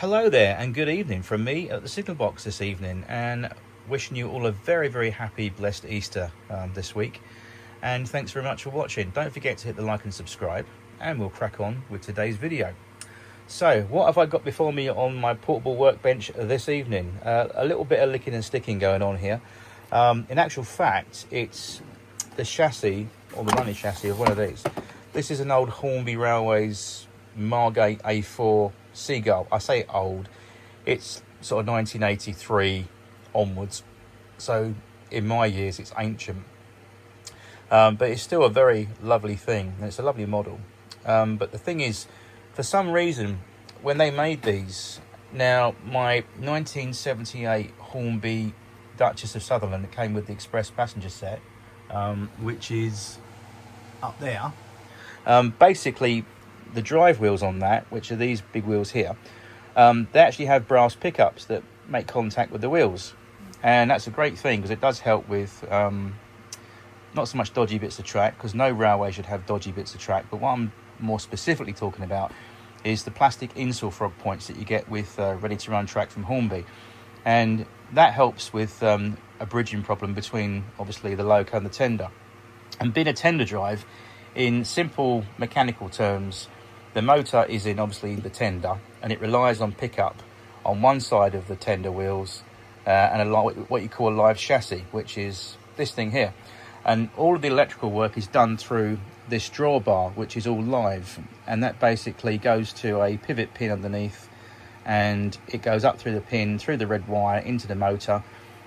Hello there and good evening from me at the signal box this evening, and wishing you all a very happy blessed Easter this week, and thanks very much for watching. Don't forget to hit the like and subscribe, and we'll crack on with today's video. So what have I got before me on my portable workbench this evening? A little bit of licking and sticking going on here. In actual fact, it's the chassis, or the running chassis of one of these. This is an old Hornby Railways Margate A4 Seagull. I say old, it's sort of 1983 onwards, so in my years it's ancient, but it's still a very lovely thing, and it's a lovely model. But the thing is, for some reason, when they made these, now my 1978 Hornby Duchess of Sutherland, it came with the express passenger set, which is up there. Basically, the drive wheels on that, which are these big wheels here, they actually have brass pickups that make contact with the wheels, and that's a great thing because it does help with not so much dodgy bits of track, because no railway should have dodgy bits of track, but what I'm more specifically talking about is the plastic insole frog points that you get with ready to run track from Hornby, and that helps with a bridging problem between obviously the loco and the tender. And being a tender drive, in simple mechanical terms, the motor is in obviously the tender, and it relies on pickup on one side of the tender wheels and what you call a live chassis, which is this thing here. And all of the electrical work is done through this drawbar, which is all live, and that basically goes to a pivot pin underneath, and it goes up through the pin, through the red wire, into the motor,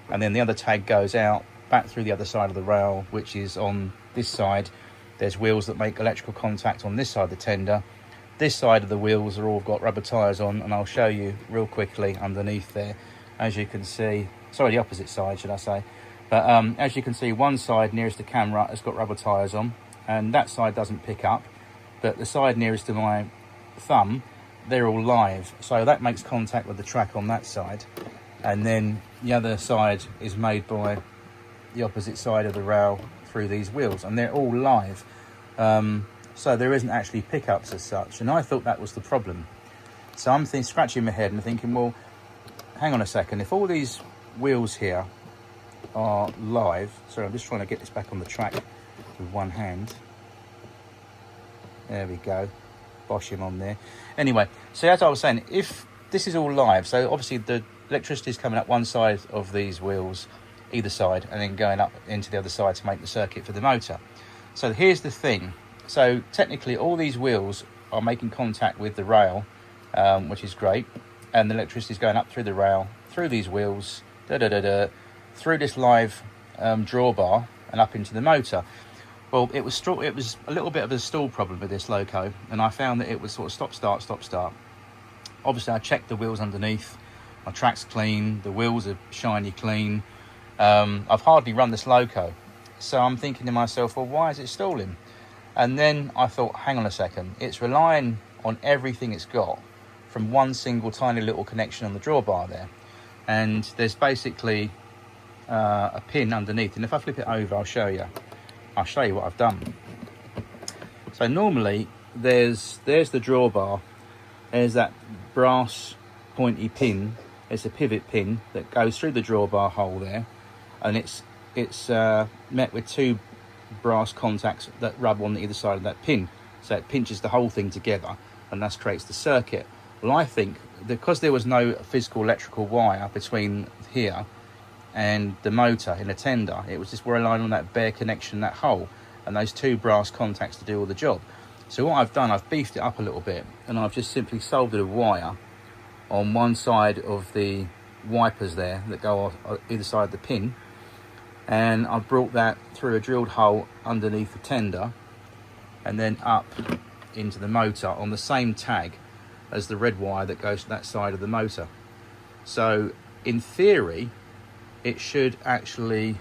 and then the other tag goes out back through the other side of the rail, which is on this side. There's wheels that make electrical contact on this side of the tender. This side of the wheels are all got rubber tyres on, and I'll show you real quickly underneath there. As you can see, sorry, the opposite side should I say, but as you can see, one side nearest the camera has got rubber tyres on, and that side doesn't pick up, but the side nearest to my thumb, they're all live, so that makes contact with the track on that side, and then the other side is made by the opposite side of the rail through these wheels, and they're all live. So there isn't actually pickups as such, and I thought that was the problem. So I'm scratching my head and thinking, well, hang on a second, if all these wheels here are live, sorry, I'm just trying to get this back on the track with one hand. There we go, bosh him on there. Anyway, so as I was saying, if this is all live, so obviously the electricity is coming up one side of these wheels, either side, and then going up into the other side to make the circuit for the motor. So here's the thing. So technically all these wheels are making contact with the rail, which is great, and the electricity is going up through the rail, through these wheels, through this live drawbar and up into the motor. Well, it was a little bit of a stall problem with this loco, and I found that it was sort of stop start. Obviously I checked the wheels underneath, my track's clean, the wheels are shiny clean. I've hardly run this loco, so I'm thinking to myself, well, why is it stalling? And then I thought, hang on a second, it's relying on everything it's got from one single tiny little connection on the drawbar there, and there's basically a pin underneath, and if I flip it over I'll show you what I've done. So normally there's the drawbar, there's that brass pointy pin, it's a pivot pin that goes through the drawbar hole there, and it's met with two brass contacts that rub on either side of that pin, so it pinches the whole thing together, and thus creates the circuit. Well, I think because there was no physical electrical wire between here and the motor in a tender, it was just relying on that bare connection, that hole, and those two brass contacts to do all the job. So what I've done, I've beefed it up a little bit, and I've just simply soldered a wire on one side of the wipers there that go on either side of the pin, and I've brought that through a drilled hole underneath the tender and then up into the motor on the same tag as the red wire that goes to that side of the motor. So in theory it should actually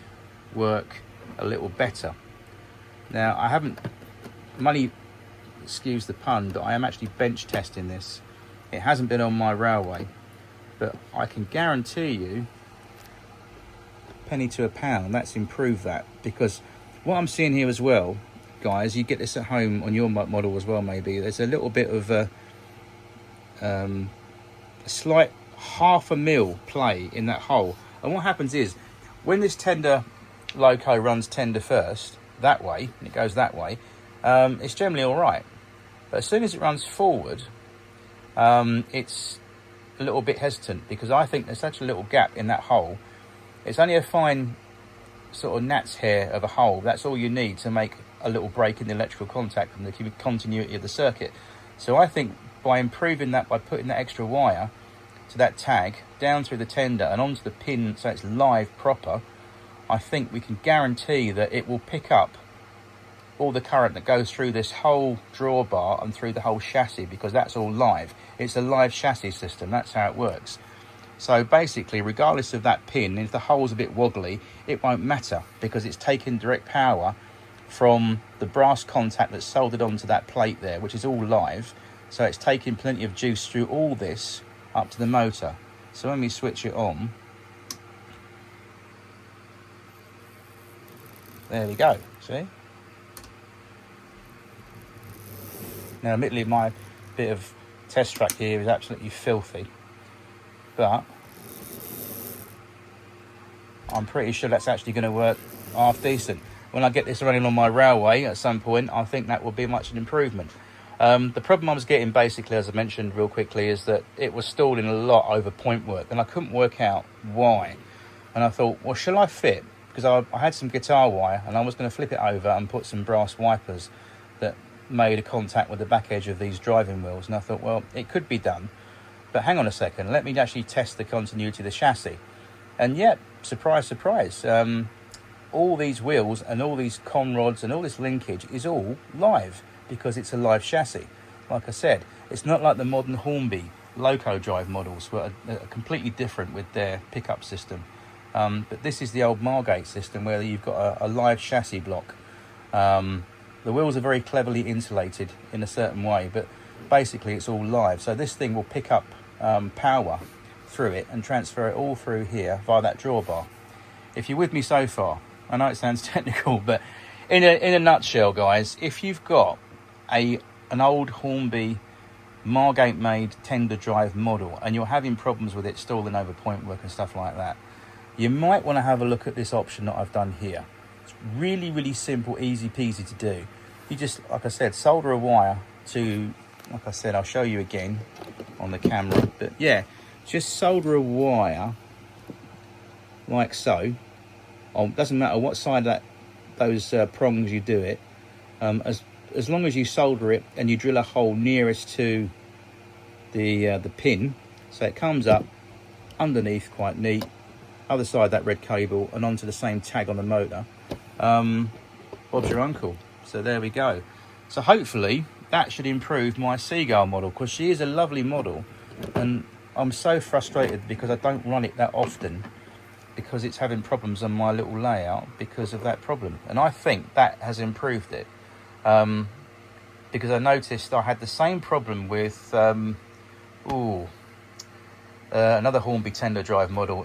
work a little better. Now I haven't, money excuse the pun, but I am actually bench testing this. It hasn't been on my railway, but I can guarantee you, penny to a pound, that's improved that, because what I'm seeing here as well, guys, you get this at home on your model as well maybe, there's a little bit of slight half a mil play in that hole. And what happens is, when this tender loco runs tender first, that way, and it goes that way, it's generally all right. But as soon as it runs forward, it's a little bit hesitant, because I think there's such a little gap in that hole. It's only a fine sort of gnat's hair of a hole. That's all you need to make a little break in the electrical contact and the continuity of the circuit. So I think by improving that, by putting that extra wire to that tag down through the tender and onto the pin so it's live proper, I think we can guarantee that it will pick up all the current that goes through this whole drawbar and through the whole chassis, because that's all live. It's a live chassis system. That's how it works. So basically, regardless of that pin, if the hole's a bit wobbly, it won't matter, because it's taking direct power from the brass contact that's soldered onto that plate there, which is all live. So it's taking plenty of juice through all this up to the motor. So when we switch it on, there we go, see? Now, admittedly, my bit of test track here is absolutely filthy, but I'm pretty sure that's actually going to work half decent. When I get this running on my railway at some point, I think that will be much an improvement. The problem I was getting, basically, as I mentioned real quickly, is that it was stalling a lot over point work, and I couldn't work out why. And I thought, well, shall I fit? Because I had some guitar wire, and I was going to flip it over and put some brass wipers that made a contact with the back edge of these driving wheels. And I thought, well, it could be done, but hang on a second, let me actually test the continuity of the chassis. And yet, surprise, surprise, all these wheels and all these con rods and all this linkage is all live, because it's a live chassis. Like I said, it's not like the modern Hornby loco drive models, where are completely different with their pickup system. But this is the old Margate system, where you've got a live chassis block. The wheels are very cleverly insulated in a certain way, but basically it's all live. So this thing will pick up power through it and transfer it all through here via that drawbar. If you're with me so far, I know it sounds technical, but in a nutshell, guys, if you've got an old Hornby Margate made tender drive model and you're having problems with it stalling over point work and stuff like that, you might want to have a look at this option that I've done here. It's really, really simple, easy peasy to do. You just, like I said, solder a wire to, like I said, I'll show you again on the camera, but yeah, just solder a wire like so. Doesn't matter what side of those prongs you do it, as long as you solder it and you drill a hole nearest to the pin, so it comes up underneath, quite neat. Other side that red cable and onto the same tag on the motor. Bob's your uncle. So there we go. So hopefully that should improve my Seagull model, because she is a lovely model, and I'm so frustrated because I don't run it that often, because it's having problems on my little layout because of that problem. And I think that has improved it, because I noticed I had the same problem with another Hornby tender drive model,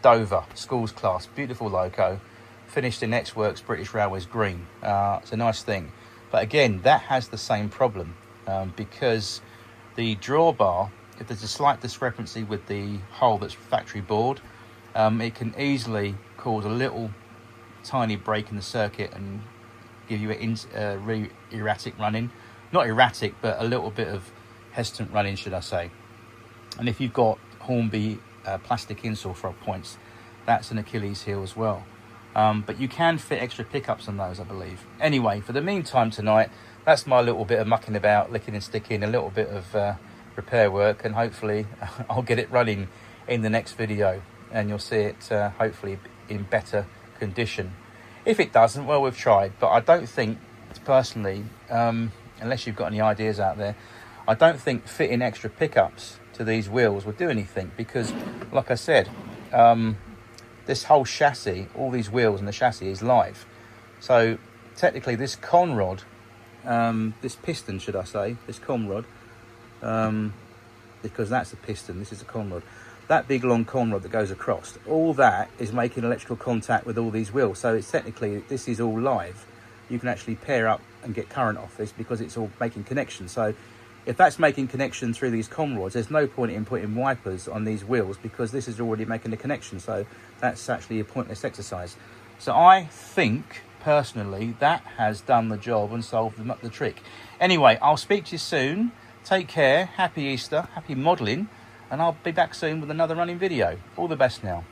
Dover schools class, beautiful loco, finished in X Works British Railways green. It's a nice thing, but again, that has the same problem, because the drawbar, if there's a slight discrepancy with the hole that's factory bored, it can easily cause a little tiny break in the circuit and give you a really erratic running. Not erratic, but a little bit of hesitant running, should I say. And if you've got Hornby plastic insole frog points, that's an Achilles heel as well. But you can fit extra pickups on those, I believe. Anyway, for the meantime tonight, that's my little bit of mucking about, licking and sticking, a little bit of repair work, and hopefully I'll get it running in the next video, and you'll see it hopefully in better condition. If it doesn't, well, we've tried. But I don't think, personally, unless you've got any ideas out there, I don't think fitting extra pickups to these wheels would do anything, because like I said, this whole chassis, all these wheels and the chassis is live. So technically this con rod, this piston, should I say, this con rod, because that's a piston, this is a con rod, that big long con rod that goes across, all that is making electrical contact with all these wheels. So it's technically, this is all live. You can actually pair up and get current off this because it's all making connections. So if that's making connection through these con rods, there's no point in putting wipers on these wheels because this is already making the connection. So that's actually a pointless exercise. So I think, personally, that has done the job and solved the trick. Anyway, I'll speak to you soon. Take care. Happy Easter. Happy modelling. And I'll be back soon with another running video. All the best now.